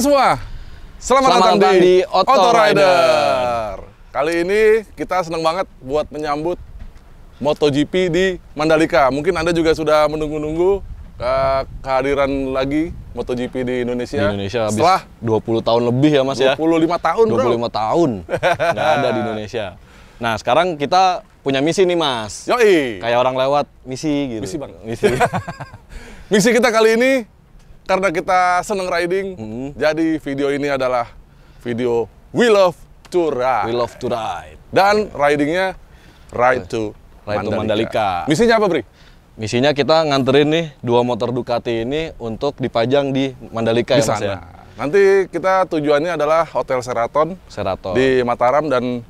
semua, selamat datang di Auto Rider. Kali ini kita senang banget buat menyambut MotoGP di Mandalika. Mungkin Anda juga sudah menunggu-nunggu kehadiran lagi MotoGP di Indonesia. Di Indonesia setelah 20 tahun lebih ya Mas 25 ya? tahun bro. 25 tahun nggak ada di Indonesia. Nah sekarang kita punya misi nih Mas. Yoi. Kayak orang lewat misi gitu. Misi bang. Misi. Misi kita kali ini, karena kita seneng riding, jadi video ini adalah video We Love to Ride. We Love to Ride. Dan ridingnya Ride to Mandalika. Misinya apa, Bri? Misinya kita nganterin nih 2 motor Ducati ini untuk dipajang di Mandalika Di ya Mas sana. ya. Nanti kita tujuannya adalah Hotel Sheraton di Mataram, dan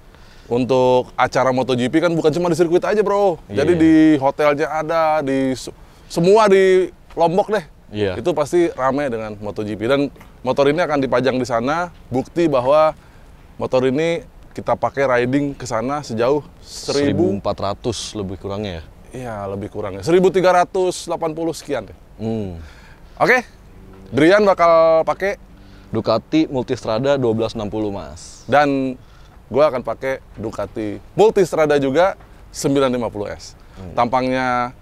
untuk acara MotoGP kan bukan cuma di sirkuit aja, bro. Iya. Jadi di hotelnya ada, di semua di Lombok deh. Iya. Itu pasti ramai dengan MotoGP, dan motor ini akan dipajang di sana, bukti bahwa motor ini kita pakai riding ke sana sejauh 1400 lebih kurangnya ya. Iya, lebih kurangnya 1380 sekian deh. Oke. Drian bakal pakai Ducati Multistrada 1260 Mas. dan gua akan pakai Ducati Multistrada juga 950S. Tampangnya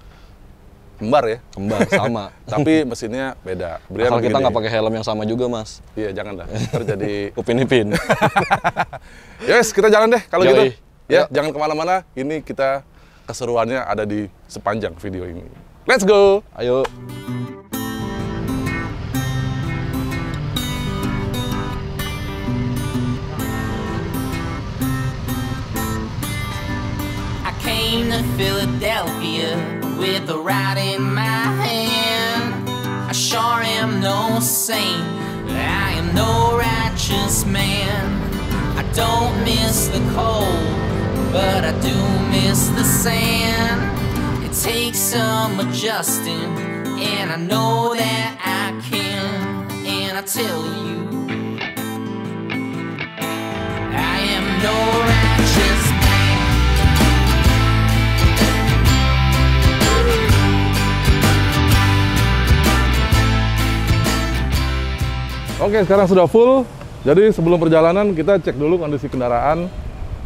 kembar ya. Kembar sama. Tapi mesinnya beda. Asal kita nggak pakai helm yang sama juga Mas. Iya, jangan dah. Terjadi Upin Ipin. Yes, kita jalan deh kalau Yoi. gitu. Ya, Yuk. jangan kemana-mana. Ini kita keseruannya ada di sepanjang video ini. Let's go. Ayo. I came to Philadelphia with a ride in my hand. I sure am no saint, I am no righteous man. I don't miss the cold, but I do miss the sand. It takes some adjusting, and I know that I can. And I tell you, I am no righteous man. Oke, sekarang sudah full. Jadi sebelum perjalanan kita cek dulu kondisi kendaraan.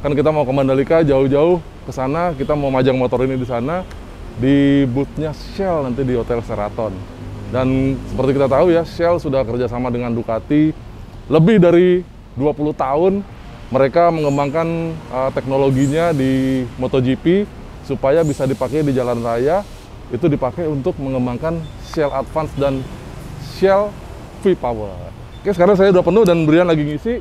Kan kita mau ke Mandalika, jauh-jauh ke sana, kita mau majang motor ini di sana di boothnya Shell nanti di Hotel Sheraton. Dan seperti kita tahu ya, Shell sudah kerjasama dengan Ducati lebih dari 20 tahun. Mereka mengembangkan teknologinya di MotoGP supaya bisa dipakai di jalan raya. Itu dipakai untuk mengembangkan Shell Advance dan Shell V-Power. Oke, sekarang saya udah penuh dan Brian lagi ngisi.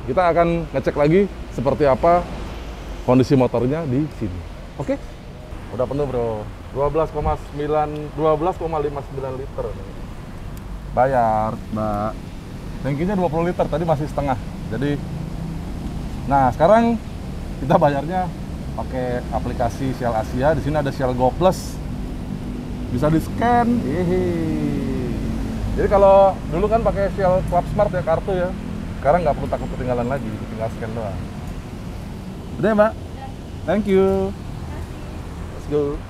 Kita akan ngecek lagi seperti apa kondisi motornya di sini. Oke? Udah penuh, bro. 12,59 liter. Bayar, Mbak. Tangkinya 20 liter, tadi masih setengah. Jadi, nah sekarang kita bayarnya pakai aplikasi Shell Asia. Di sini ada Shell Go Plus. Bisa di-scan. Jadi kalau dulu kan pakai Shell Club Smart ya, kartu ya. Sekarang nggak perlu takut ketinggalan lagi, tinggal scan doang. Udah ya, Mbak? Thank you. Let's go.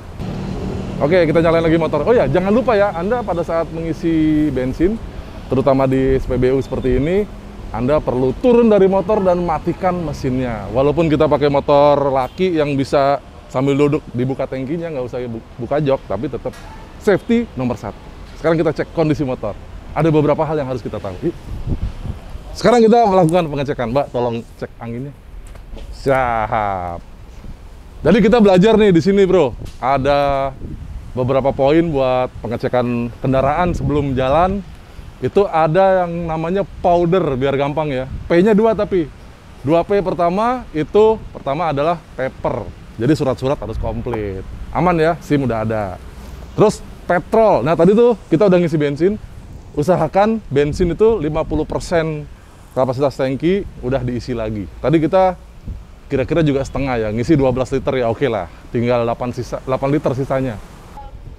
Oke, kita nyalain lagi motor. Oh ya, jangan lupa ya, Anda pada saat mengisi bensin, terutama di SPBU seperti ini, Anda perlu turun dari motor dan matikan mesinnya. Walaupun kita pakai motor laki yang bisa sambil duduk dibuka tangkinya, nggak usah buka jok, tapi tetap safety nomor 1. Sekarang kita cek kondisi motor. Ada beberapa hal yang harus kita tahu. Sekarang kita melakukan pengecekan. Mbak, tolong cek anginnya. Siap. Jadi kita belajar nih di sini, bro. Ada beberapa poin buat pengecekan kendaraan sebelum jalan. Itu ada yang namanya powder, biar gampang ya. P-nya 2 tapi. 2P pertama adalah paper. Jadi surat-surat harus komplit. Aman ya, SIM udah ada. Terus petrol. Nah, tadi tuh kita udah ngisi bensin. Usahakan bensin itu 50% kapasitas tangki udah diisi lagi. Tadi kita kira-kira juga setengah ya, ngisi 12 liter ya oke lah. Tinggal 8 liter sisanya.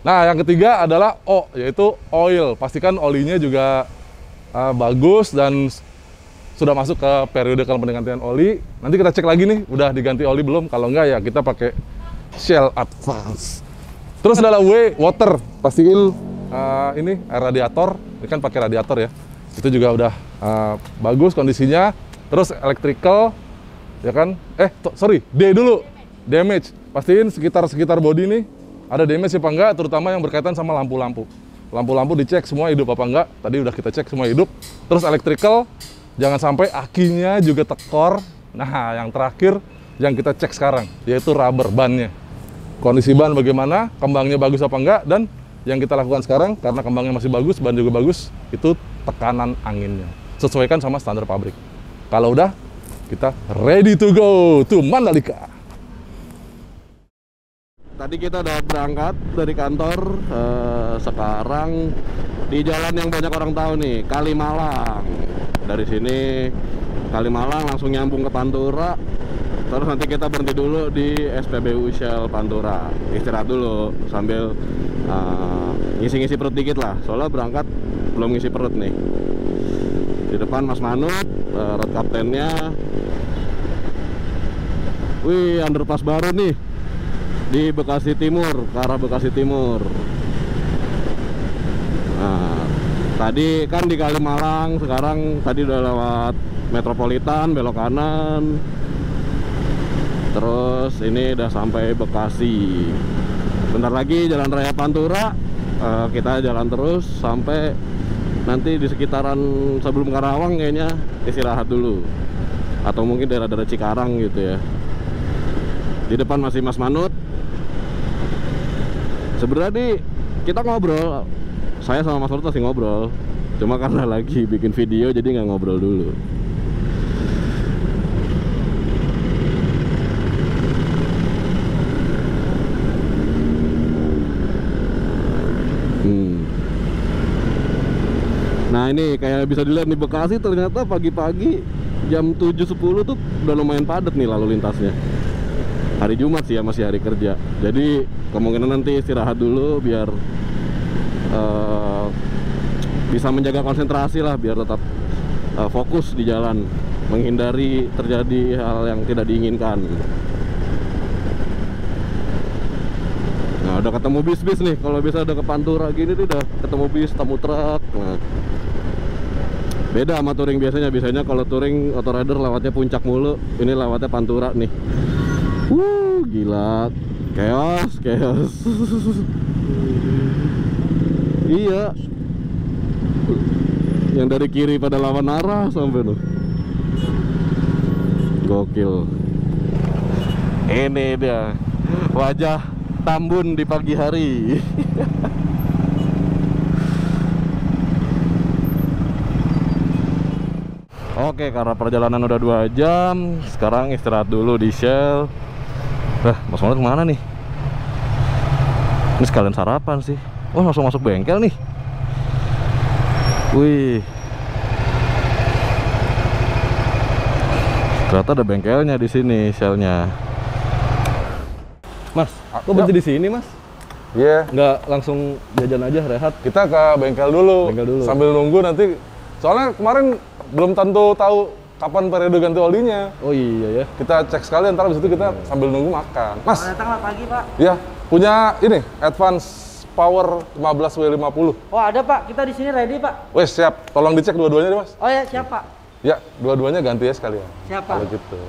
Nah, yang ketiga adalah O, yaitu oil. Pastikan olinya juga bagus dan sudah masuk ke periode penggantian oli. Nanti kita cek lagi nih, udah diganti oli belum? Kalau enggak ya kita pakai Shell Advance. Terus adalah W, water. Pastiin ini air radiator, ini kan pakai radiator ya. Itu juga udah bagus kondisinya. Terus electrical, ya kan? Sorry, D dulu. Damage. Pastiin sekitar body nih ada damage apa enggak, terutama yang berkaitan sama lampu-lampu. Lampu-lampu dicek semua hidup apa enggak. Tadi udah kita cek semua hidup. Terus electrical, jangan sampai akinya juga tekor. Nah, yang terakhir yang kita cek sekarang, yaitu rubber bannya. Kondisi ban bagaimana, kembangnya bagus apa enggak, dan yang kita lakukan sekarang, karena kembangnya masih bagus, ban juga bagus, itu tekanan anginnya. Sesuaikan sama standar pabrik. Kalau udah, kita ready to go to Mandalika. Tadi kita udah berangkat dari kantor, sekarang di jalan yang banyak orang tahu nih, Kalimalang. Dari sini Kalimalang langsung nyambung ke Pantura. Terus nanti kita berhenti dulu di SPBU Shell Pantura, istirahat dulu sambil ngisi-ngisi perut dikit lah. Soalnya berangkat belum ngisi perut nih. Di depan Mas Manut, road kaptennya. Wih, underpass baru nih di Bekasi Timur, ke arah Bekasi Timur. Nah, tadi kan di Kalimalang, sekarang tadi udah lewat Metropolitan, belok kanan. Terus ini udah sampai Bekasi. Bentar lagi Jalan Raya Pantura, kita jalan terus sampai nanti di sekitaran sebelum Karawang kayaknya istirahat dulu. Atau mungkin daerah-daerah Cikarang gitu ya. Di depan masih Mas Manut. Sebenarnya nih kita ngobrol, saya sama Mas Manut masih ngobrol. Cuma karena lagi bikin video jadi nggak ngobrol dulu. Nah ini kayak bisa dilihat nih, Bekasi ternyata pagi-pagi jam 7.10 tuh udah lumayan padat nih lalu lintasnya. Hari Jumat sih ya, masih hari kerja. Jadi kemungkinan nanti istirahat dulu biar bisa menjaga konsentrasi lah, biar tetap fokus di jalan, menghindari terjadi hal yang tidak diinginkan. Nah udah ketemu bis-bis nih, kalau bisa udah ke Pantura gini tuh udah ketemu bis, temu truk. Nah, beda sama touring biasanya kalau touring Autorider lewatnya puncak mulu, ini lewatnya Pantura nih. Gila, chaos. Iya, yang dari kiri pada lawan arah sampai tuh. Gokil. Ini dia wajah Tambun di pagi hari. Oke, karena perjalanan udah 2 jam, sekarang istirahat dulu di Shell. Mas Manut kemana nih? Ini sekalian sarapan sih. Oh, langsung masuk bengkel nih. Wih, ternyata ada bengkelnya di sini, Shellnya. Mas, kok berhenti di sini, Mas? Iya. Nggak langsung jajan aja, rehat? Kita ke bengkel dulu. Sambil nunggu nanti. Soalnya kemarin belum tentu tahu kapan periode ganti olinya. Oh iya ya. Kita cek sekali, ntar habis itu kita sambil nunggu makan. Mas. Datang pagi, Pak. Iya, punya ini Advance Power 15W50. Oh, ada, Pak. Kita di sini ready, Pak. Wes, siap. Tolong dicek dua-duanya deh, Mas. Oh ya, siap, Pak. Ya, dua-duanya ganti ya sekalian. Siap, Pak. Kalau gitu.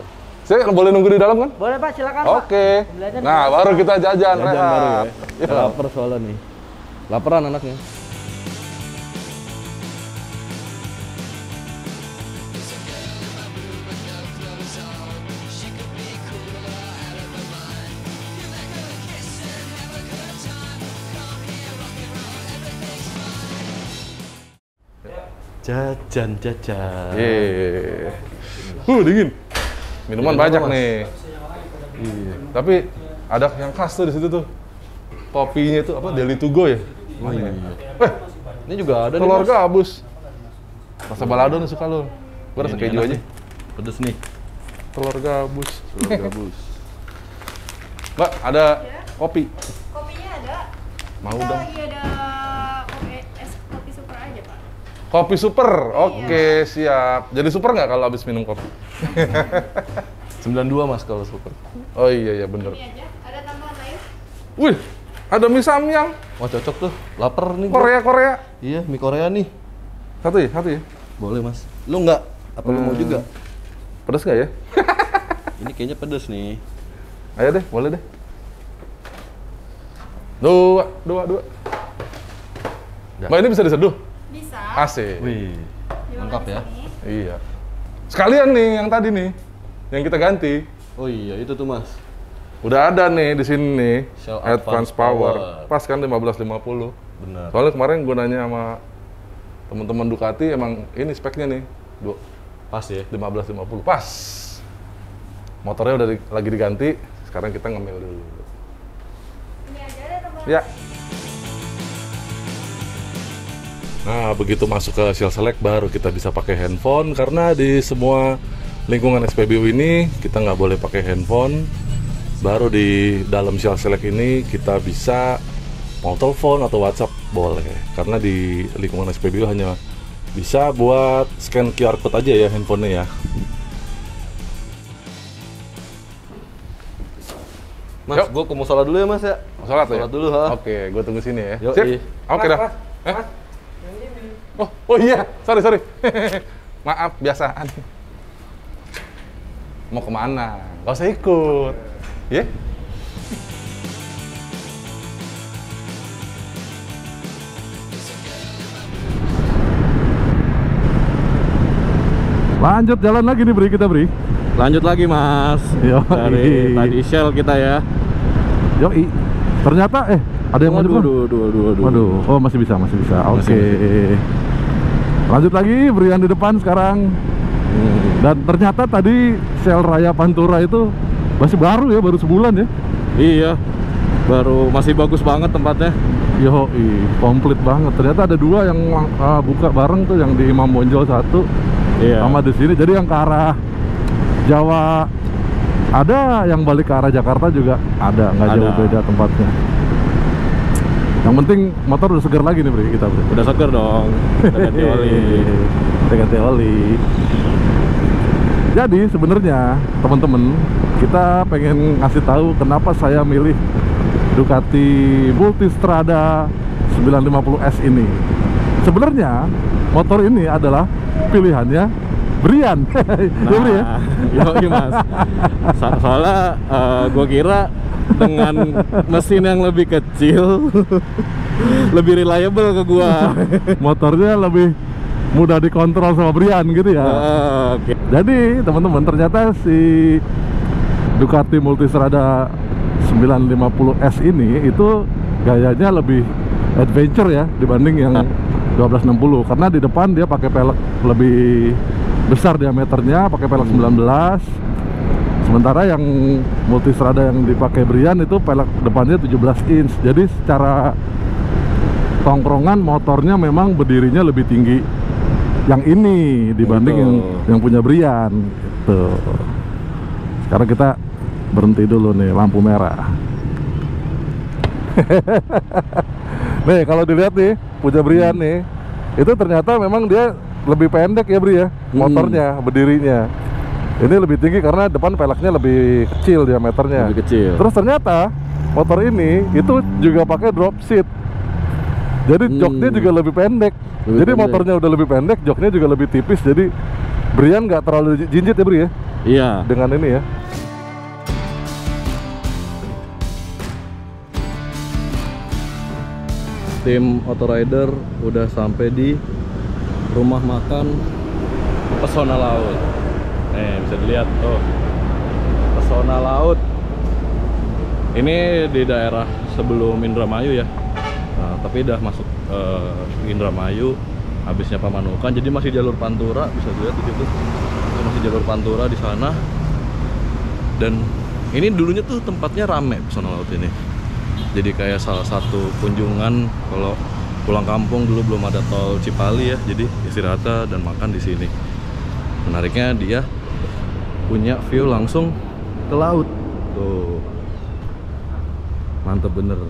Saya boleh nunggu di dalam kan? Boleh, Pak. Silakan, Pak. Oke. Nah, baru kita jajan Baru ya. Ya. Lapar soalnya nih. Laparan anaknya. Jajan. Dingin. Minuman Dingin banyak apa, Mas? nih. Iya. Tapi ada yang khas tuh di situ tuh. Kopinya tuh apa? Daily to go ya? Oh iya. Ini juga ada telur gabus. Rasa balado nih suka lo. Gua rasa keju aja. Pedes nih. Telur gabus. Mbak, ada kopi. Kopinya ada. Mau Kita dong. lagi ada kopi super aja, Pak. Kopi super. Oke, siap. Jadi super nggak kalau habis minum kopi? 92 Mas kalau super. Oh iya bener. Ini aja. Ada tambahan lain? Wih, ada mie samyang. Wah cocok tuh. Lapar nih. Bro. Korea. Iya, mie Korea nih. Satu ya? Boleh mas. Lu nggak? Apa lu mau juga? Pedas nggak ya? Ini kayaknya pedes nih. Ayo deh, boleh deh. Dua. Mbak, ini bisa diseduh? Bisa. Asik. Wih, lengkap ya. Iya. Sekalian nih yang tadi nih, yang kita ganti. Oh iya, itu tuh mas. Udah ada nih di sini nih, Shell Advance Advance Power. Power. Pas kan 1550. Benar. Soalnya kemarin gue nanya sama teman-teman Ducati, emang ini speknya nih, Pas ya. 1550. Pas. Motornya udah lagi diganti, sekarang kita ngemil dulu. Ini aja ada tombol. Ya. Nah, begitu masuk ke Shell Select baru kita bisa pakai handphone, karena di semua lingkungan SPBU ini kita nggak boleh pakai handphone. Baru di dalam Shell Select ini kita bisa mau telepon atau WhatsApp boleh, karena di lingkungan SPBU hanya bisa buat scan QR code aja ya handphonenya ya. Mas, Yuk. gua ke musola dulu ya mas ya. Sholat ya? Sholat dulu, ha. Oke, gue tunggu sini ya. Yuk, Sip? iya. Oke dah. Oh iya, sorry. Maaf, biasaan. Mau kemana? Gak usah ikut. Ya? Lanjut jalan lagi nih, Bri, kita, Bri. Lanjut lagi mas. Yoi. Dari tadi Shell kita ya. Yoi. Ternyata ada yang maju. Waduh, oh masih bisa. Oke. Lanjut lagi, Brian di depan sekarang. Dan ternyata tadi Shell Raya Pantura itu masih baru ya, baru sebulan ya. Iya. Baru masih bagus banget tempatnya. Yoi, komplit banget. Ternyata ada dua yang buka bareng tuh, yang di Imam Bonjol satu, Iya. sama di sini. Jadi yang ke arah Jawa ada, yang balik ke arah Jakarta juga ada, nggak jauh Ada. beda tempatnya. Yang penting motor udah segar lagi nih, Bri, kita, Bri. Udah seger dong. Udah ganti oli. Udah ganti oli. Jadi sebenarnya teman-teman, kita pengen ngasih tahu kenapa saya milih Ducati Multistrada 950S ini. Sebenarnya motor ini adalah pilihannya Brian. Ya, Bri ya? Yoi mas. Soalnya gua kira dengan mesin yang lebih kecil lebih reliable ke gua. Motornya lebih mudah dikontrol sama Brian gitu ya. Oke. Jadi teman-teman, ternyata si Ducati Multistrada 950S ini itu gayanya lebih adventure ya dibanding yang 1260, karena di depan dia pakai pelek lebih besar diameternya, pakai pelek 19. Sementara yang Multistrada yang dipakai Brian itu pelek depannya 17 inch. Jadi secara tongkrongan motornya memang berdirinya lebih tinggi yang ini dibanding yang punya Brian gitu. Sekarang kita berhenti dulu nih, lampu merah. Nih kalau dilihat nih punya Brian nih, itu ternyata memang dia lebih pendek ya, Bri ya, motornya, berdirinya. Ini lebih tinggi karena depan peleknya lebih kecil diameternya. Lebih kecil. Terus ternyata motor ini itu juga pakai drop seat. Jadi joknya juga lebih pendek. Jadi motornya udah lebih pendek, joknya juga lebih tipis. Jadi Brian nggak terlalu jinjit ya, Bri ya? Iya. Dengan ini ya. Tim Autorider udah sampai di rumah makan Pesona Laut. Nih bisa dilihat tuh, Pesona Laut. Ini di daerah sebelum Indramayu ya. Nah, tapi udah masuk Indramayu, habisnya Pamanukan. Jadi masih jalur Pantura, bisa dilihat di situ. Itu masih jalur Pantura di sana. Dan ini dulunya tuh tempatnya rame Pesona Laut ini. Jadi kayak salah satu kunjungan kalau pulang kampung. Dulu belum ada tol Cipali ya, jadi istirahat dan makan di sini. Menariknya dia punya view langsung ke laut. Tuh, mantep bener.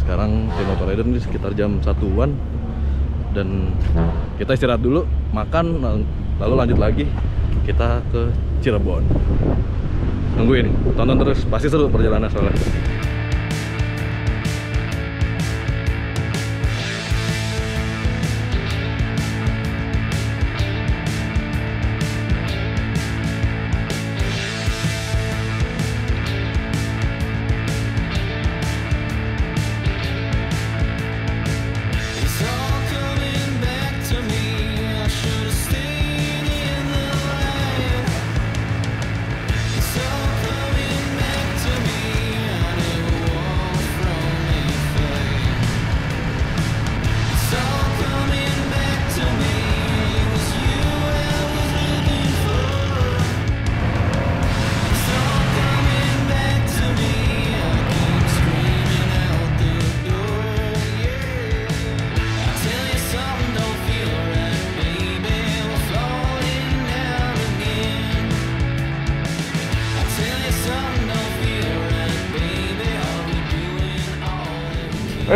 Sekarang tim Autorider ini sekitar jam 1-an dan kita istirahat dulu, makan, lalu lanjut lagi kita ke Cirebon. Nungguin, tonton terus, pasti seru perjalanan soalnya.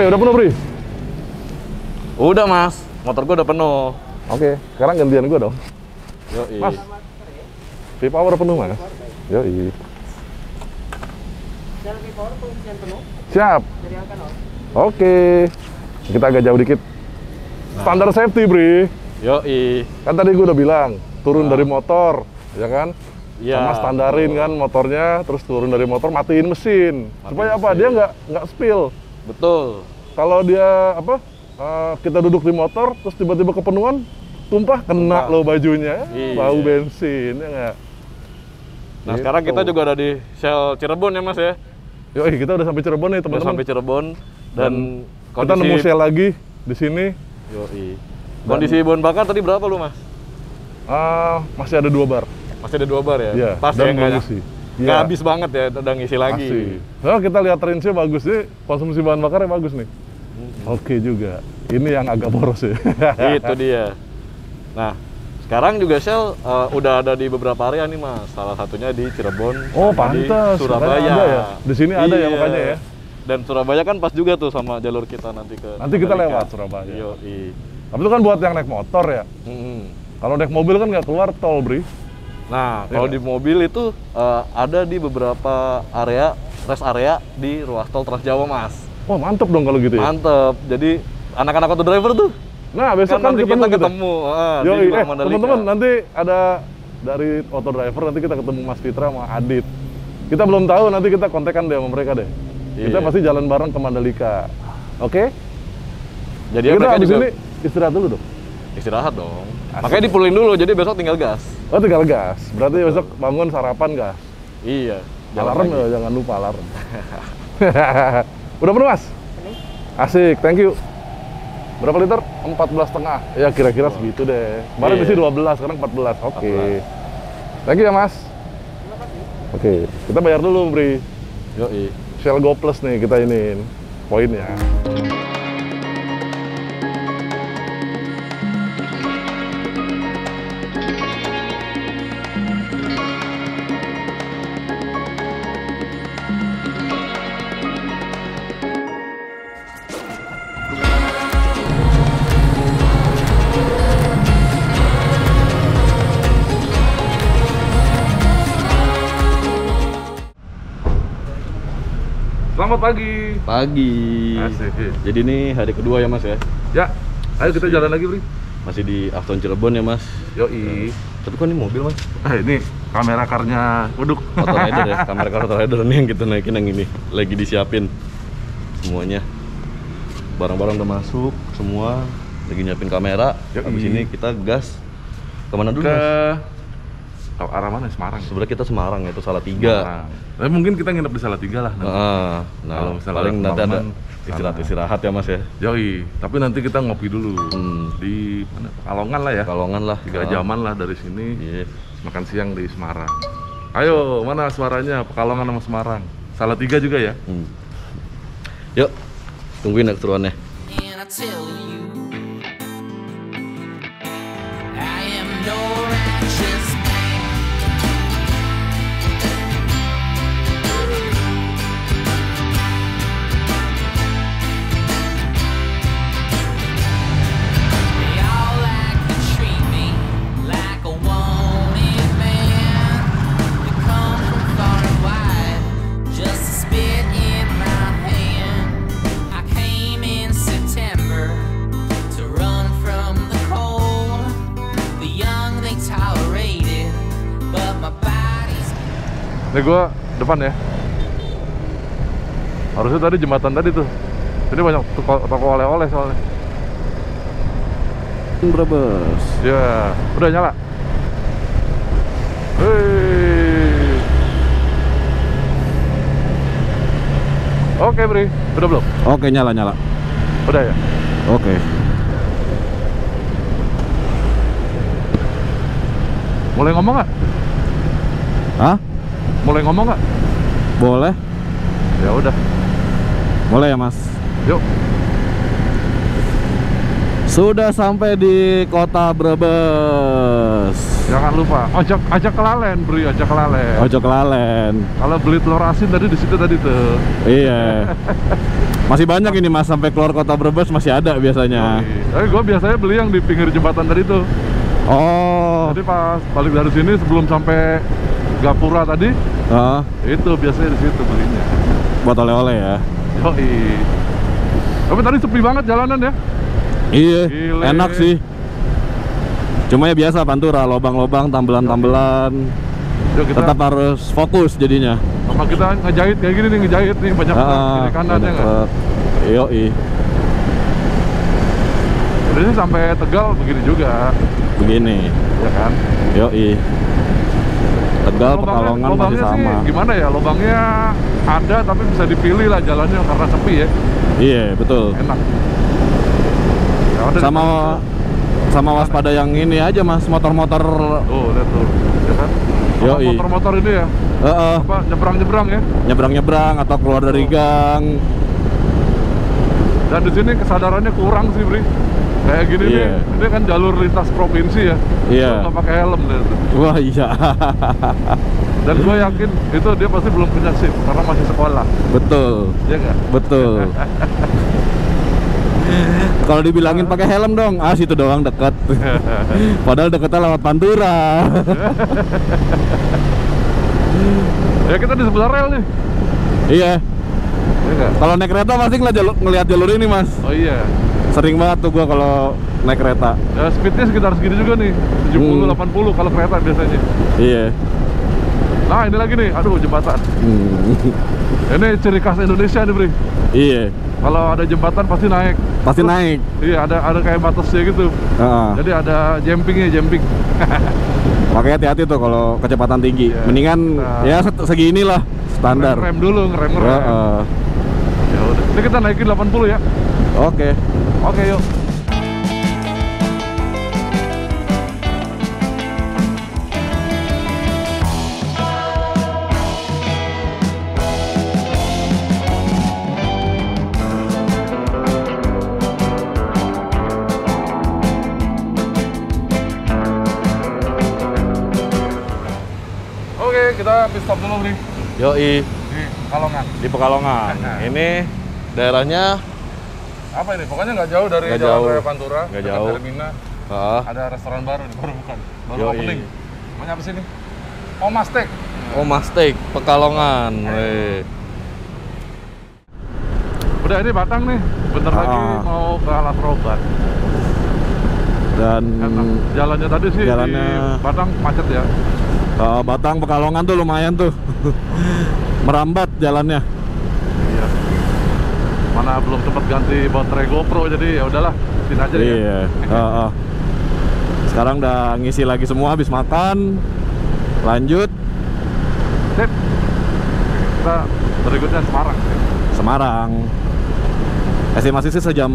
Udah penuh, Bri? Udah mas, motor gua udah penuh. Oke, sekarang gantian gua dong. Yoi. Mas, V-Power penuh, Mas? Yoi. Sel V-Power pengisian penuh Siap. dari angka 0. Oke. Kita agak jauh dikit. Standar safety, Bri. Yoi. Kan tadi gua udah bilang, turun dari motor, ya kan? Iya. Sama standarin kan motornya, terus turun dari motor, matiin mesin. Supaya apa? Dia nggak spill. Betul. Kalau dia kita duduk di motor, terus tiba-tiba kepenuhan, tumpah, kena lo bajunya, Iya. bau bensin, ya nggak? Nah sekarang kita juga ada di Shell Cirebon ya mas ya. Yoi, kita udah sampai Cirebon nih Udah teman-teman. sampai Cirebon dan Kita nemu Shell lagi di sini. Yoi. Kondisi bahan bakar tadi berapa lu mas? Masih ada 2 bar. Masih ada 2 bar ya? Iya, Pas dan ya nggak bagus sih. nggak Iya. habis banget ya, udah ngisi lagi. Masih. Nah, kita lihat range-nya bagus sih, konsumsi bahan bakarnya bagus nih. Oke juga. Ini yang agak boros ya. Itu dia. Nah, sekarang juga Shell udah ada di beberapa area nih mas. Salah satunya di Cirebon, Oh, sama di pantes. Surabaya. Makanya ada ya? Di sini ada ya Iya. makanya ya? Dan Surabaya kan pas juga tuh sama jalur kita nanti ke. Nanti kita Mandalika. lewat Surabaya. Yoi. Tapi itu kan buat yang naik motor ya. Kalau naik mobil kan nggak keluar tol, Bri. Nah, kalau Iya. di mobil itu ada di beberapa area, rest area di ruas tol Trans Jawa mas. Wah, mantep dong kalau gitu ya. Mantep. Jadi anak-anak auto driver tuh. Nah, besok kan nanti ketemu kita ketemu di Yoi, Wilayah Mandalika. teman-teman nanti ada dari auto driver, nanti kita ketemu Mas Fitra sama Adit. Kita belum tahu, nanti kita kontekan deh sama mereka deh. Kita Iya. pasti jalan bareng ke Mandalika. Oke? Jadi Kita mereka abis juga ini istirahat dulu dong. istirahat dong. Asik. Makanya dipulin dulu, jadi besok tinggal gas. Oh, tinggal gas. Berarti besok bangun sarapan gas. Iya. jalan Alarm lagi. ya, jangan lupa alarm. Udah penuh, Mas? Asik, thank you. Berapa liter? 14,5. Ya kira-kira segitu deh. Kemarin Iya. isi 12, sekarang 14. Oke. 14. Thank you ya, Mas. Oke, kita bayar dulu, Bri. Yoi. Shell Go Plus nih kita iniin poinnya. Selamat pagi. Pagi. Asik. Jadi ini hari kedua ya mas ya. Ya, ayo kita jalan lagi, Bri. Masih di Afton Cirebon ya mas. Yoi. Tapi kan ini mobil mas. Ini kamera karnya Uduk. Auto Rider ya. Kamera Auto Rider nih yang kita naikin yang ini. Lagi disiapin semuanya. Barang-barang udah masuk semua. Lagi nyiapin kamera. Yoi. Habis ini kita gas. Kemana dulu Ke mas? arah mana? Semarang. Sebenarnya kita Semarang itu Salatiga. Semarang. Tapi mungkin kita nginep di Salatiga lah. Nanti. Nah, Kalau misalnya paling ada nanti ada pembangunan, istirahat ya mas ya. Yoi, tapi nanti kita ngopi dulu di mana? Pekalongan lah ya. Kalongan lah. 3 jaman lah dari sini. Iya. Makan siang di Semarang. Ayo, mana suaranya? Pekalongan sama Semarang. Salatiga juga ya. Yuk, tungguin ya keseruannya. And I tell you, I am no righteous man. They all like to treat me like a wanted man. They come from far and wide just to spit in my hand. I came in September to run from the cold. The young they tolerate it, but my body's Nih gua depan ya. Harusnya tadi jembatan tadi tuh. Ini banyak toko oleh-oleh soalnya. Brebes. Ya, udah nyala. Hei. Oke, Bri. Udah belum? Oke, nyala. Udah ya? Oke. Mulai ngomong nggak? Hah? Mulai ngomong nggak? Boleh? Ya udah. Boleh ya mas. Yuk. Sudah sampai di kota Brebes. Jangan lupa ajak kelalen, Bri, ajak kelalen. Ojok Lalen. Kalau beli telur asin tadi di situ tadi tuh. Iya. Masih banyak ini Mas, sampai keluar kota Brebes masih ada biasanya. Tapi gue biasanya beli yang di pinggir jembatan tadi tuh. Oh. Jadi pas balik dari sini sebelum sampai Gapura tadi, itu biasanya di situ belinya. Buat oleh-oleh ya. Yoi. Tapi tadi sepi banget jalanan ya. Iya, Gile. enak sih. Cuma ya biasa Pantura, lobang-lobang, tambelan-tambelan. Yuk kita Tetap harus fokus jadinya. sama kita ngejahit kayak gini nih, ngejahit nih banyak kiri kanannya nggak? Yoi. Udah sih sampai Tegal begini juga. Begini. Ya kan? Yoi. Tegal, Pekalongan masih lubangnya sama. sih gimana ya? Lubangnya ada tapi bisa dipilih lah jalannya karena sepi ya. Iya, betul. Enak. Ya, udah Sama waspada yang ini aja Mas, motor-motor. Oh, lihat tuh. Ya kan? Sama Yoi. motor-motor ini ya. Apa nyebrang-nyebrang ya? Nyebrang-nyebrang atau keluar dari gang. Dan di sini kesadarannya kurang sih, Bri. Kayak gini nih, ini kan jalur lintas provinsi ya. Iya. Nggak pakai helm deh. Wah iya. Dan gue yakin itu dia pasti belum punya SIM karena masih sekolah. Betul. Iya nggak? Betul. Kalau dibilangin pakai helm dong, situ doang deket. Padahal deketnya lewat Pantura. Ya kita di sebelah rel nih. Iya. Iya nggak? Kalau naik kereta pasti ngeliat jalur ini Mas. Oh iya. Sering banget tuh gua kalau naik kereta. Ya speednya sekitar segini juga nih, 70-80 kalau kereta biasanya. Iya. Nah ini lagi nih, aduh jembatan. Ini ciri khas Indonesia nih, Bri. Iya. Kalau ada jembatan pasti naik. Pasti naik. Iya, ada kayak batasnya gitu. Jadi ada jumpingnya, jumping. Makanya hati-hati tuh kalau kecepatan tinggi. Iya. Mendingan ya segini lah standar. Ngerem dulu, ngerem. Ya udah. Ini kita naikin 80 ya. Oke. Oke, yuk. Oke, kita pit stop dulu nih Yoi. di Pekalongan. Di Pekalongan. Ini daerahnya Apa ini? Pokoknya nggak jauh dari Nggak Jalan jauh. Raya Pantura. Nggak dekat jauh. dari Mina. Ada restoran baru nih, baru bukan. Baru Yoi. opening. Namanya apa sih ini? Oma Steak. Oma Steak Pekalongan. Udah ini Batang nih. Bentar lagi mau ke Alas Roban. Dan Enak. Jalannya tadi sih jalannya di Batang macet ya. Batang Pekalongan tuh lumayan tuh. Merambat jalannya. Iya. Mana belum sempat ganti baterai GoPro jadi ya udahlah, sini aja ya. Iya. Sekarang udah ngisi lagi semua habis makan. Lanjut Sip. Kita berikutnya Semarang. Semarang. Estimasi sih sejam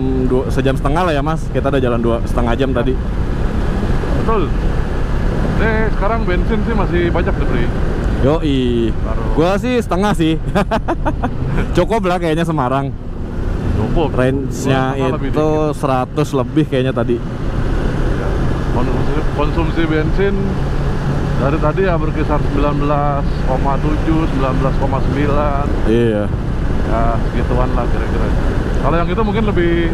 setengah lah ya Mas. Kita udah jalan 2,5 jam tadi. Betul. Ini sekarang bensin sih masih banyak deh, Bri. Yoi. Gua sih setengah sih. Cukup lah kayaknya Semarang. Cukup. Range-nya itu 100 lebih kayaknya tadi. Ya. Konsumsi bensin dari tadi ya berkisar 19,7, 19,9. Iya. Ya, segituan lah kira-kira. Kalau yang itu mungkin lebih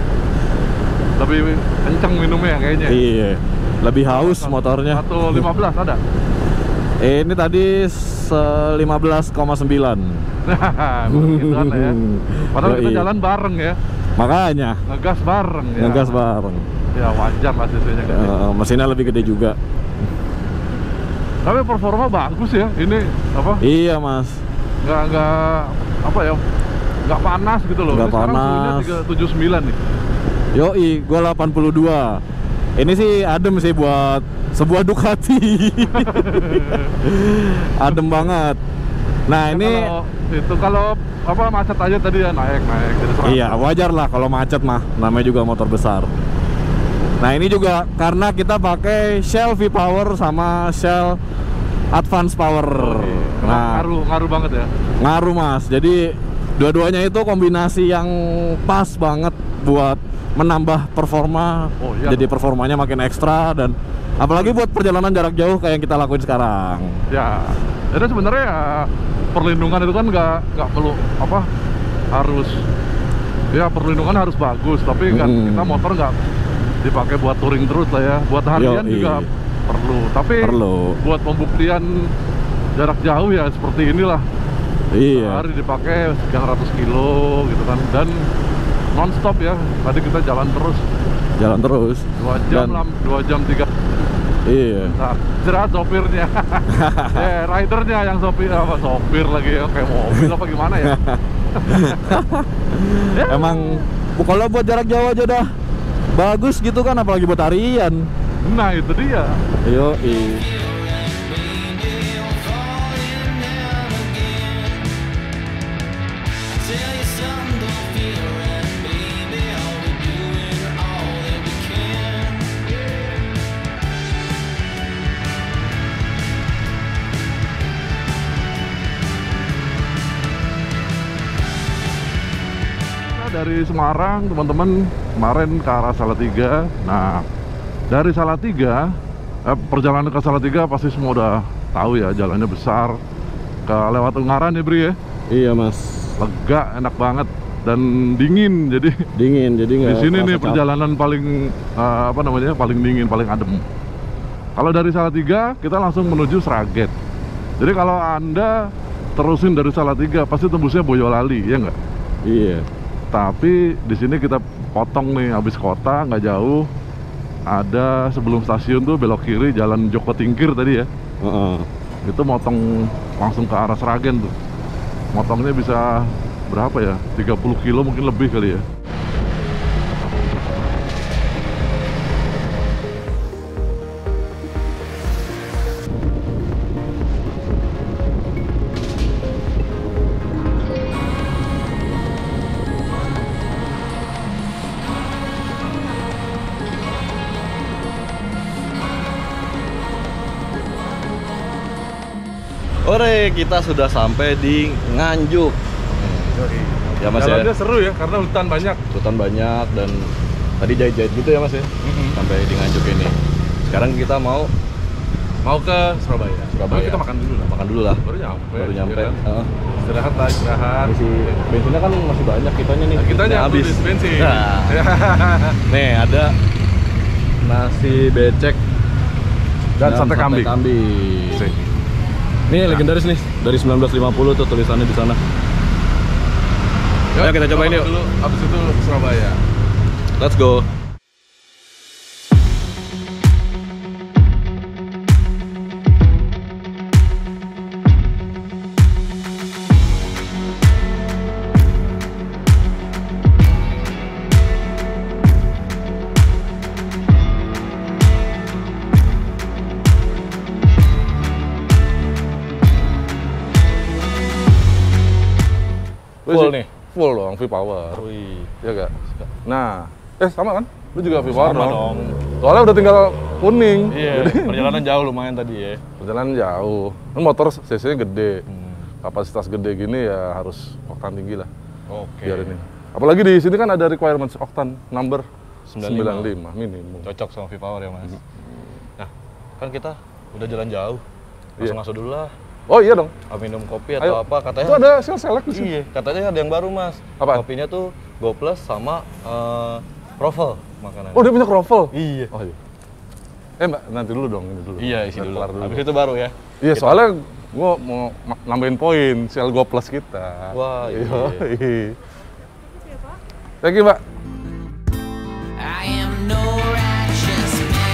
kenceng minumnya kayaknya. Iya. Lebih haus motornya. 115 ada? Ini tadi 15,9. Begituan lah ya. Padahal kita jalan bareng ya. Makanya Ngegas bareng ya. ngegas bareng. Ya wajar lah cc-nya gede. Mesinnya lebih gede juga. Tapi performa bagus ya. Ini apa? Iya Mas. Nggak apa ya? Nggak panas gitu loh. Nggak Ini sekarang panas. suhunya 379 nih. Yoi, gua 82. Ini sih adem sih buat sebuah Ducati. Adem banget. Nah Ya, ini kalau apa macet aja tadi ya naik jadi 100. iya wajar lah kalau macet mah, namanya juga motor besar. Nah ini juga karena kita pakai Shell V-Power sama Shell Advance Power. Nah ngaruh banget ya. ngaruh Mas, jadi dua-duanya itu kombinasi yang pas banget buat menambah performa. Oh, iya Jadi dong. performanya makin ekstra dan apalagi buat perjalanan jarak jauh kayak yang kita lakuin sekarang. Ya, jadi sebenarnya ya, perlindungan itu kan nggak perlu apa harus Ya perlindungan harus bagus, tapi kan kita motor nggak dipakai buat touring terus lah ya. Buat harian juga perlu. Tapi buat pembuktian jarak jauh ya seperti inilah. Iya. Sehari dipakai sekian ratus kilo gitu kan. Dan non-stop ya. Tadi kita jalan terus. Jalan terus. 2 jam, 2 jam 3. Iya. Nah, istirahat sopirnya. Ridernya yang sopir lagi ya, kayak mobil apa gimana ya. Emang kalau buat jarak jauh aja dah bagus gitu kan, apalagi buat harian. Nah itu dia. Yoi. Dari Semarang teman-teman kemarin ke arah Salatiga. Nah dari Salatiga perjalanan ke Salatiga pasti semua udah tahu ya, jalannya besar ke lewat Ungaran ya Bri ya. Iya mas, lega, enak banget dan dingin, jadi nggak di sini nih capek. perjalanan paling paling dingin, paling adem. Kalau dari Salatiga kita langsung menuju Sragen. Jadi kalau Anda terusin dari Salatiga pasti tembusnya Boyolali, ya nggak? Iya. Tapi di sini kita potong nih, habis kota nggak jauh, ada sebelum stasiun tuh belok kiri jalan Joko Tingkir tadi ya. Itu motong langsung ke arah Sragen tuh. Motongnya bisa berapa ya? 30 kilo mungkin lebih kali ya. Ore, kita sudah sampai di Nganjuk. Ya mas Jalannya ya. seru ya, karena hutan banyak. Hutan banyak dan tadi jahit-jahit gitu ya mas ya. Sampai di Nganjuk ini. Sekarang kita mau ke Surabaya. Surabaya. Kita makan dulu lah. Makan dulu lah. Baru nyampe. Baru nyampe. Ya kan? Heeh. Istirahat lah, istirahat. Isi bensinnya kan masih banyak kitanya nih. Nah, kita Bensinnya habis bensin. Nah. Nih ada nasi becek Dan sate kambing. Sih. Ini legendaris nih, dari 1950 tuh tulisannya di sana. Ayo kita cobain yuk. Dulu, habis itu Surabaya. Let's go. Full nih. Full dong, V-Power. Wih. Iya gak? Nah, sama kan? Lu juga V-Power Sama dong? dong. Soalnya udah tinggal kuning. Iya, perjalanan jauh lumayan tadi ya. Perjalanan jauh. Kan motor cc-nya gede. Kapasitas gede gini ya harus oktan tinggi lah. Oke. Biar ini. Apalagi di sini kan ada requirements oktan number 95 minimum. Cocok sama V-Power ya mas. Nah, kan kita udah jalan jauh. Langsung masuk dulu lah. Oh iya dong. Minum kopi atau Ayo. apa katanya? Itu ada select di sini. Iya, katanya ada yang baru mas. Apa? Kopinya tuh Go Plus sama Kroffel makanan. Oh dia punya kroffel? Iya. Oh iya. Mbak, nanti dulu dong ini dulu. Iya, isi Biar dulu. kelar dulu. Habis itu baru ya. Iya, soalnya gua mau nambahin poin Shell Go Plus kita. Wah, iya. Thank you, Mbak. I am no righteous man.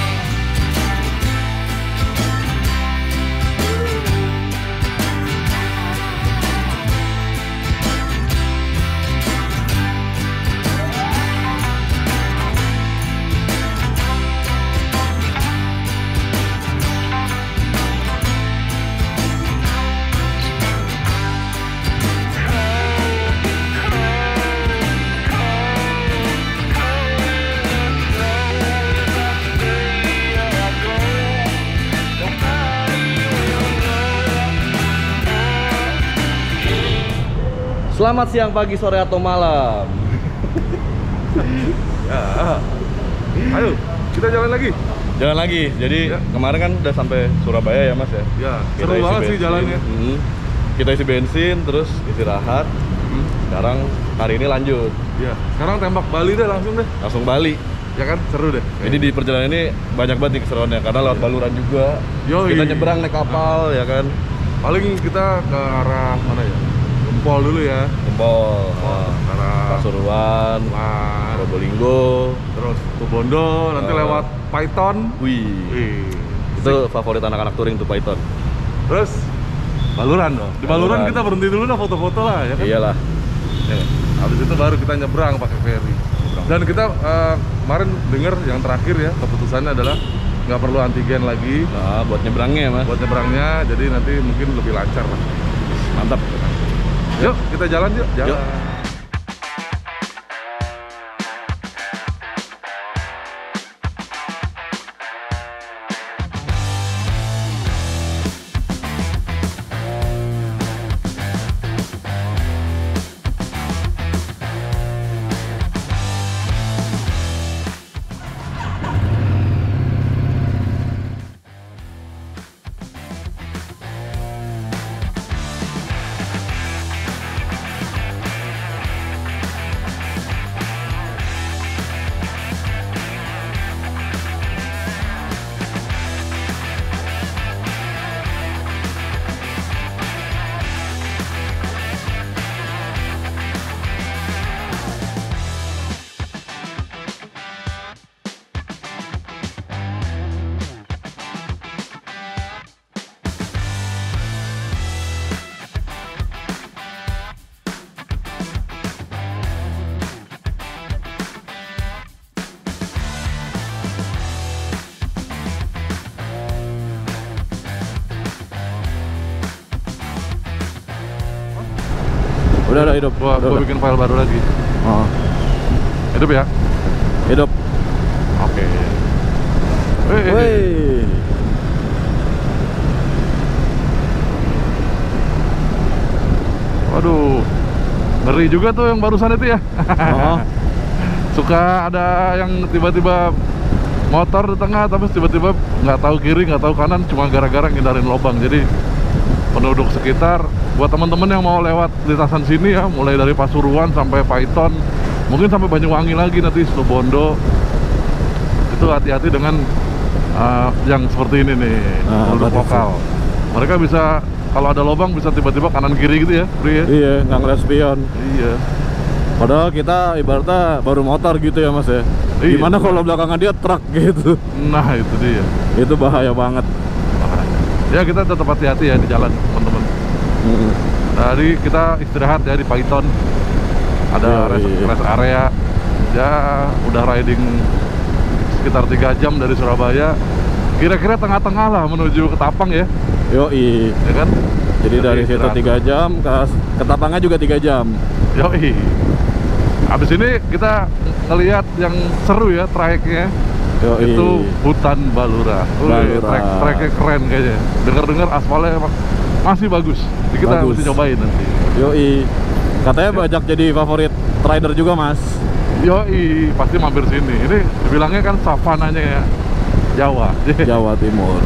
Selamat siang, pagi, sore, atau malam. Ayo, kita jalan lagi. Jalan lagi. Jadi kemarin kan udah sampai Surabaya ya mas ya. Ya, Kita seru isi banget sih bensin. jalannya. Kita isi bensin, terus istirahat. Sekarang hari ini lanjut. Iya. Sekarang tembak Bali deh langsung deh. Langsung Bali. Ya kan seru deh. Jadi di perjalanan ini banyak banget nih keseruannya karena lewat Baluran juga. Yoi. Kita nyebrang naik kapal ya kan. Paling kita ke arah mana ya? Gempol dulu ya. Gempol. Ke arah Pasuruan, Probolinggo, terus ke Bondo, nanti lewat Python. Wih. Itu favorit anak-anak touring tuh Python. Terus Baluran dong. Di Baluran kita berhenti dulu lah foto-foto lah ya kan. Iyalah. Ya. Habis itu baru kita nyebrang pakai ferry. Dan kita kemarin dengar yang terakhir ya keputusannya adalah nggak perlu antigen lagi. Nah, buat nyebrangnya ya mas. Buat nyebrangnya, jadi nanti mungkin lebih lancar lah. Mantap. Yuk kita jalan yuk. Jalan. Yuk. Udah hidup. Gua bikin file baru lagi. Oh. Hidup ya? Hidup. Oke. Wih. Waduh, ngeri juga tuh yang barusan itu ya. Oh. Suka ada yang tiba-tiba motor di tengah, tapi tiba-tiba nggak tahu kiri, nggak tahu kanan, cuma gara-gara ngindarin lubang. Jadi penduduk sekitar, buat teman-teman yang mau lewat lintasan sini ya, mulai dari Pasuruan sampai Python, mungkin sampai Banyuwangi lagi nanti Situbondo, itu hati-hati dengan yang seperti ini nih, penduduk lokal. Mereka bisa kalau ada lubang bisa tiba-tiba kanan kiri gitu ya, Bri, ya? Iya, nggak ngeliat spion. Iya. Padahal kita ibaratnya baru motor gitu ya mas ya. Iya. Gimana kalau belakangan dia truk gitu? Nah itu dia. Itu bahaya banget. Ya kita tetap hati-hati ya di jalan teman-teman. Tadi kita istirahat ya di Python. Ada rest area. Ya udah riding sekitar 3 jam dari Surabaya. Kira-kira tengah-tengah lah menuju Ketapang ya. Yoi. Ya kan? Jadi dari situ 3 jam, ke Ketapangnya juga 3 jam. Yoi. Habis ini kita ngelihat yang seru ya trayeknya. Yoi. Itu hutan Balura. Trayeknya keren kayaknya. Dengar-dengar aspalnya masih bagus. Jadi kita mesti cobain nanti. Yoi. Katanya banyak jadi favorit rider juga mas. Yoi, pasti mampir sini. Ini dibilangnya kan savananya ya Jawa. Jawa Timur.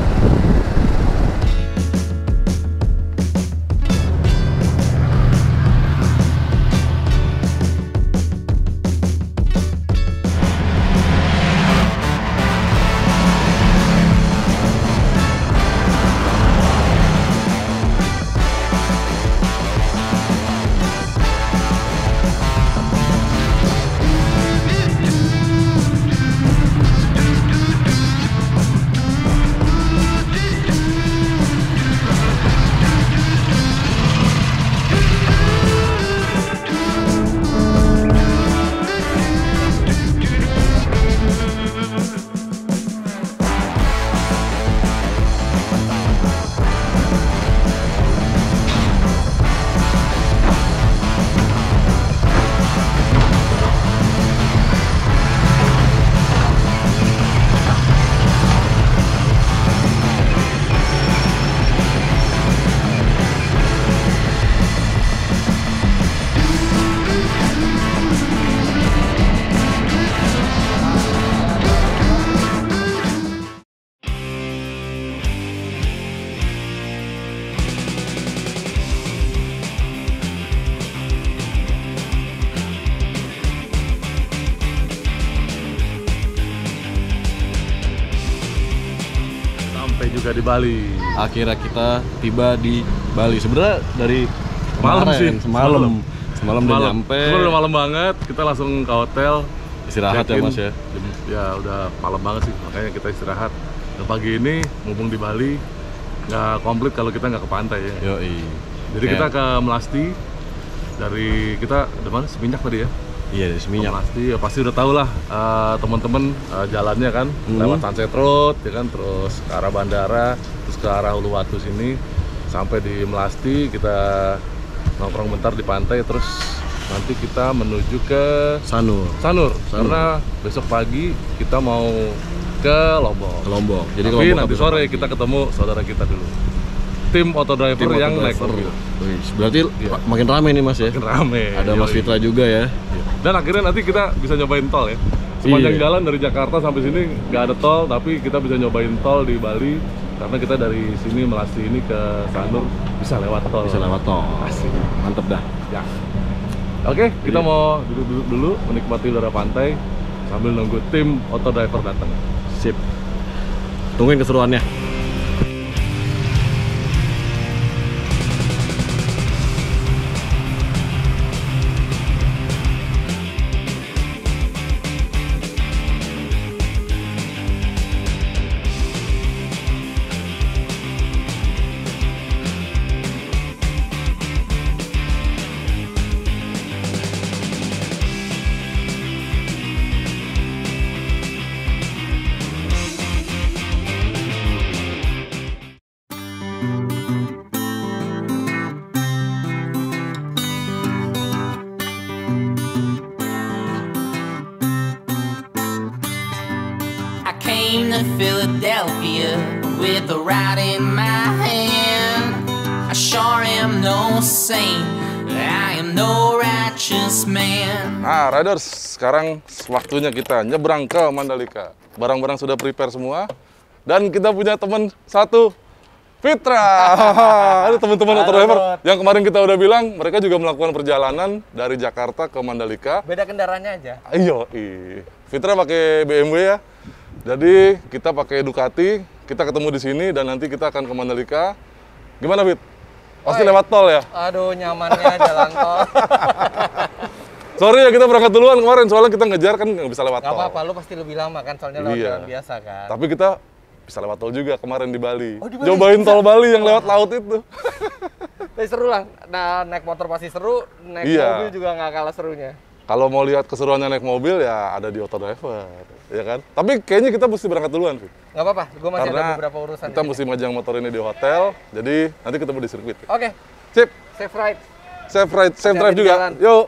di Bali. Akhirnya kita tiba di Bali. Sebenarnya dari Malam kemarin, sih, semalam udah nyampe. Cuma udah malam banget, kita langsung ke hotel. Istirahat ya check-in. Mas ya. Ya udah malam banget sih, makanya kita istirahat. Dan pagi ini mumpung di Bali nggak komplit kalau kita nggak ke pantai ya. Yoi. Jadi kita ke Melasti. Dari kita di mana? Seminyak tadi ya. Iya, dari Seminyak. Melasti ya pasti udah tau lah teman-teman jalannya kan lewat Sunset Road ya kan, terus ke arah bandara, terus ke arah Uluwatu sini sampai di Melasti kita nongkrong bentar di pantai, terus nanti kita menuju ke Sanur. Karena besok pagi kita mau ke Lombok. Ke Lombok. Jadi Tapi Lombok nanti besok sore pagi. kita ketemu saudara kita dulu. Tim Autodriver yang naik mobil. Wih, berarti Iya. makin rame nih Mas ya. Makin rame. Ada Mas Yoi. Fitra juga ya. Dan akhirnya nanti kita bisa nyobain tol ya. Sepanjang Iya. jalan dari Jakarta sampai sini nggak ada tol, tapi kita bisa nyobain tol di Bali karena kita dari sini Melasti ini ke Sanur bisa lewat tol. Bisa lewat tol. Asik. Mantep dah. Ya. Oke, kita Iya. mau duduk-duduk dulu menikmati udara pantai sambil nunggu tim Autodriver datang. Sip. Tungguin keseruannya. I came to Philadelphia with a rod in my hand. I sure am no saint, I am no righteous man. Nah, Riders, sekarang waktunya kita nyebrang ke Mandalika. Barang-barang sudah prepare semua. Dan kita punya teman satu, Fitra. Ada teman-teman autodriver yang kemarin kita udah bilang, mereka juga melakukan perjalanan dari Jakarta ke Mandalika. Beda kendaraannya aja. Ayo, Fitra pakai BMW ya. Jadi kita pakai Ducati, kita ketemu di sini dan nanti kita akan ke Mandalika. Gimana, Fit? Pasti lewat tol ya? Aduh, nyamannya jalan tol. Sorry ya, kita berangkat duluan kemarin, soalnya kita ngejar kan nggak bisa lewat Gak tol. apa-apa, lu pasti lebih lama kan, soalnya lewat Iya. jalan biasa kan. Tapi kita bisa lewat tol juga kemarin di Bali. Oh, di Bali Cobain bisa? tol Bali yang lewat laut itu. Tapi seru lah, nah, naik motor pasti seru, naik Iya. mobil juga nggak kalah serunya. Kalau mau lihat keseruannya naik mobil ya ada di Autodriver, ya kan? Tapi kayaknya kita mesti berangkat duluan, Fit. Nggak apa-apa, gue masih Karena ada beberapa urusan. kita di mesti majang motor ini di hotel, jadi nanti ketemu di sirkuit. sini. Oke, Sip, safe ride. safe ride, safe Hati-hati drive di juga. jalan. Yuk.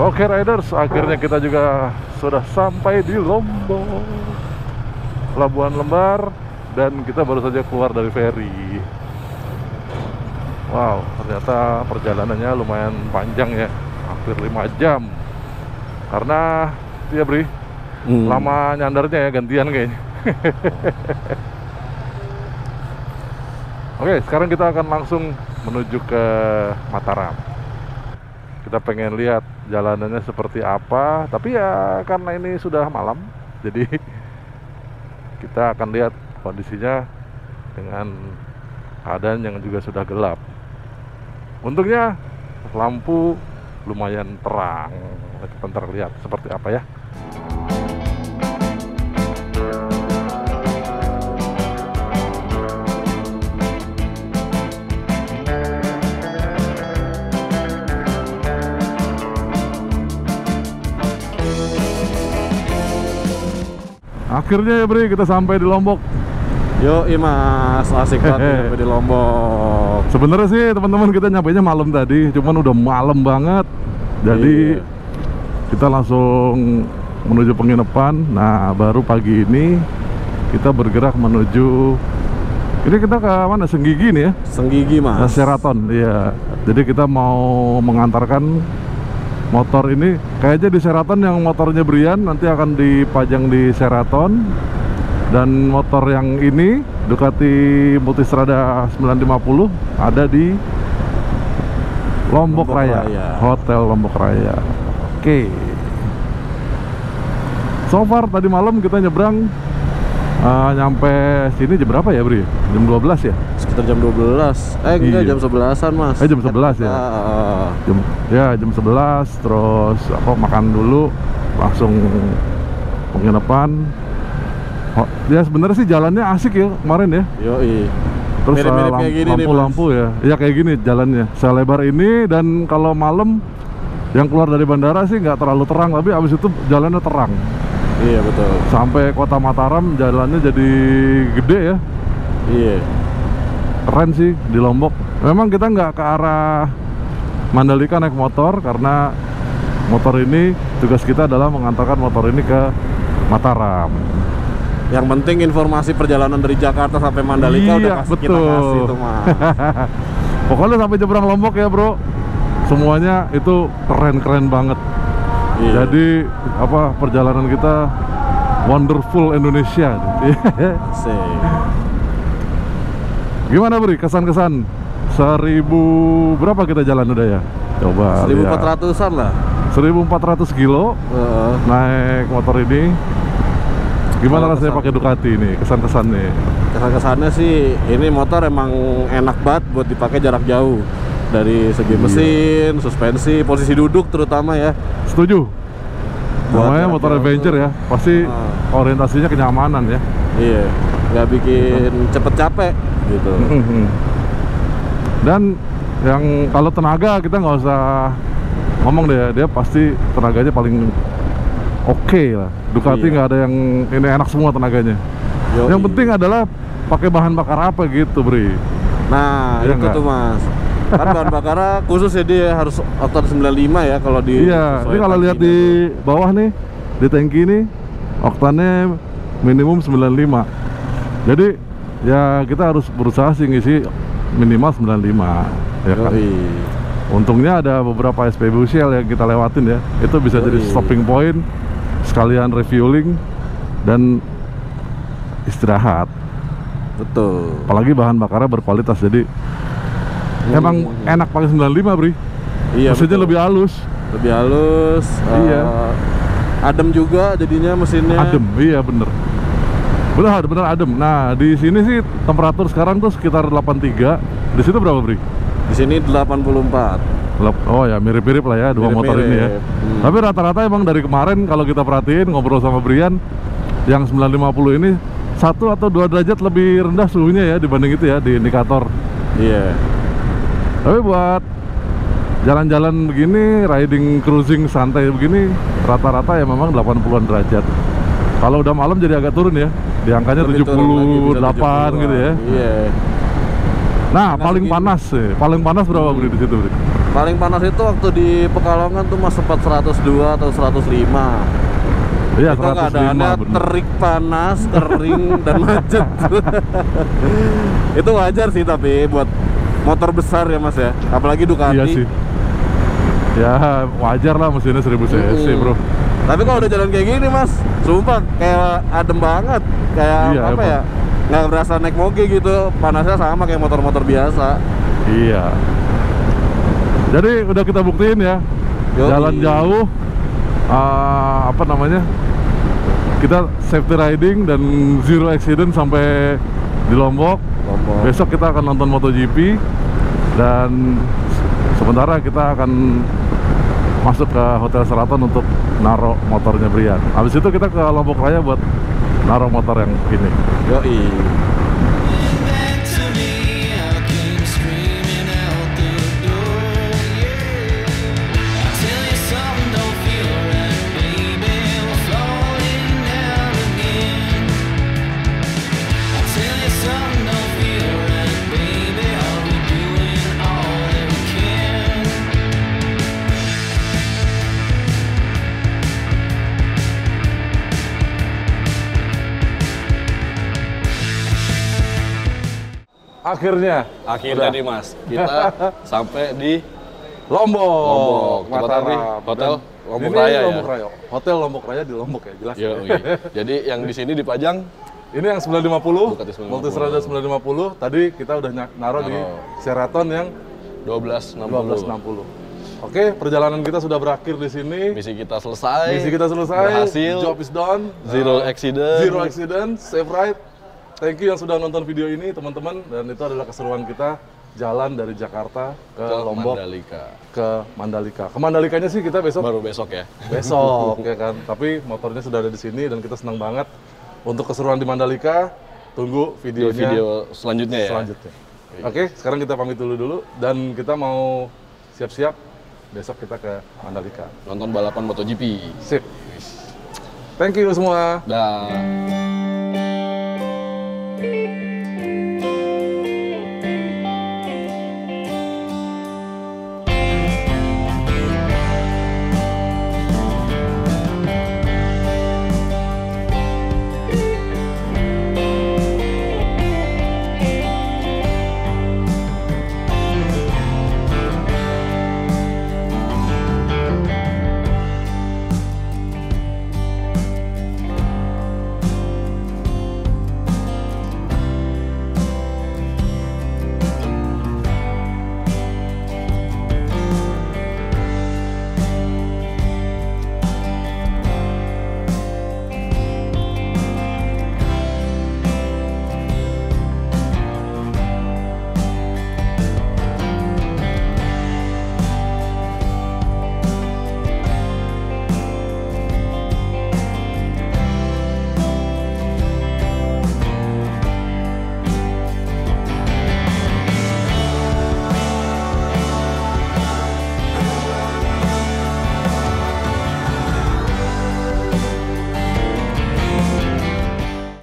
Oke Riders, akhirnya kita juga sudah sampai di Lombok, Pelabuhan Lembar, dan kita baru saja keluar dari feri. Wow, ternyata perjalanannya lumayan panjang ya, hampir 5 jam. Karena, ya Bri, lama nyandarnya ya, gantian kayaknya. Oke, sekarang kita akan langsung menuju ke Mataram. Kita pengen lihat jalanannya seperti apa, tapi ya karena ini sudah malam, jadi kita akan lihat kondisinya dengan keadaan yang juga sudah gelap. Untungnya lampu lumayan terang. Kita ntar lihat seperti apa ya. Akhirnya ya Bri, kita sampai di Lombok. Yoi Mas, asik banget nyampe di Lombok. Sebenarnya sih teman-teman kita nyampainya malam tadi, cuman udah malam banget. Jadi kita langsung menuju penginapan. Nah, baru pagi ini kita bergerak menuju, ini kita ke mana? Senggigi nih ya? Senggigi Mas. Sheraton, iya. Jadi kita mau mengantarkan motor ini, kayaknya di Sheraton yang motornya Brian nanti akan dipajang di Sheraton. Dan motor yang ini Ducati Multistrada 950 ada di Lombok Raya. Hotel Lombok Raya. Oke. So far tadi malam kita nyebrang nyampe sini jam berapa ya Bri? Jam 12 ya? Sekitar jam 12. Enggak, jam 11-an Mas. Jam 11 ya? Jam 11. Terus makan dulu, langsung penginapan. Ya sebenarnya sih jalannya asik ya kemarin ya. Yoi. Terus mirip-mirip kayak gini lampu-lampu ya. Ya kayak gini jalannya. Selebar ini, dan kalau malam yang keluar dari bandara sih nggak terlalu terang, tapi abis itu jalannya terang. Iya betul. Sampai kota Mataram jalannya jadi gede ya. Iya. Keren sih di Lombok. Memang kita nggak ke arah Mandalika naik motor, karena motor ini tugas kita adalah mengantarkan motor ini ke Mataram. Yang penting informasi perjalanan dari Jakarta sampai Mandalika udah kita kasih tuh Mas. Pokoknya sampai nyebrang Lombok ya bro, semuanya itu keren-keren banget. Iya. Jadi perjalanan kita wonderful Indonesia. Asik. Gimana Bri, kesan-kesan 1000 berapa kita jalan udah ya? Coba 1400-an lah. 1400 kilo naik motor ini. Gimana rasanya pakai Ducati ini? Kesan-kesannya? Kesan-kesannya sih ini motor emang enak banget buat dipakai jarak jauh. Dari segi mesin, suspensi, posisi duduk terutama ya. Setuju. Namanya motor adventure ya, pasti orientasinya kenyamanan ya. Iya, nggak bikin cepet capek gitu. Dan yang kalau tenaga kita nggak usah ngomong deh, dia pasti tenaganya paling oke lah. Ducati nggak ada yang ini, enak semua tenaganya. Yang penting adalah pakai bahan bakar apa gitu Bri. Nah ya itu tuh Mas, kan bahan bakarnya khusus ya, dia harus oktan 95 ya kalau di. Iya, ini kalau lihat di bawah nih, di tangki ini oktannya minimum 95. Jadi ya kita harus berusaha sih ngisi minimal 95 ya kan. Untungnya ada beberapa SPBU Shell yang kita lewatin ya, itu bisa jadi stopping point, sekalian refueling dan istirahat. Betul. Apalagi bahan bakarnya berkualitas, jadi emang enak pakai 95 Bri. Iya, mesinnya betul. lebih halus. Lebih halus. Iya. Adem juga jadinya mesinnya. Adem, iya bener. Bener adem. Nah di sini sih temperatur sekarang tuh sekitar 83. Di situ berapa Bri? Di sini 84. Oh ya mirip-mirip lah ya dua motor ini ya. Tapi rata-rata emang dari kemarin kalau kita perhatiin ngobrol sama Brian, yang 950 ini 1 atau 2 derajat lebih rendah suhunya ya dibanding itu ya di indikator. Iya. Tapi buat jalan-jalan begini, riding cruising santai begini, rata-rata ya memang 80-an derajat. Kalau udah malam jadi agak turun ya, di angkanya 78 gitu ya. Iya. Nah, paling panas berapa Bri di situ Bri? Paling panas itu waktu di Pekalongan tuh Mas sempat 102 atau 105. Iya, itu keadaannya terik, panas, kering, dan macet. Itu wajar sih tapi buat motor besar ya Mas ya, apalagi Ducati. Iya sih. Ya wajar lah, mesinnya 1000 cc bro. Tapi kalau udah jalan kayak gini Mas, sumpah kayak adem banget. Kayak iya, apa ya, nggak berasa naik moge gitu. Panasnya sama kayak motor-motor biasa. Iya. Jadi udah kita buktiin ya, jalan jauh, kita safety riding dan zero accident sampai di Lombok. Besok kita akan nonton MotoGP dan sementara kita akan masuk ke Hotel Sheraton untuk naruh motornya Brian. Habis itu kita ke Lombok Raya buat naruh motor yang ini. Yoi. Back to me, I came screaming out the door, yeah. I tell you something don't feel right, baby, we're falling down again. I tell you something don't feel right, baby, are we doing all that we can? Akhirnya Akhirnya nih Mas, kita sampai di Lombok, tepatnya di Mataram. Hotel Dan Lombok ini Raya ya. Lombok Raya. Hotel Lombok Raya di Lombok ya, jelas. Yoi. Jadi yang di sini dipajang Ini yang 950, Ducati 950. Multistrada 950. Tadi kita udah naruh di Sheraton yang 1260. 1260. Oke, perjalanan kita sudah berakhir di sini. Misi kita selesai. Misi kita selesai. Berhasil. Job is done. Zero accident. Zero accident. Safe ride. Thank you yang sudah nonton video ini, teman-teman. Dan itu adalah keseruan kita jalan dari Jakarta ke Lombok Mandalika. ke Mandalika. Ke Mandalikanya sih kita besok Baru besok ya. besok ya kan. Tapi motornya sudah ada di sini dan kita senang banget. Untuk keseruan di Mandalika, tunggu Di videonya video selanjutnya ya. selanjutnya. Oke, sekarang kita pamit dulu dan kita mau siap-siap besok kita ke Mandalika. Nonton balapan MotoGP. Sip. Thank you semua. Dah.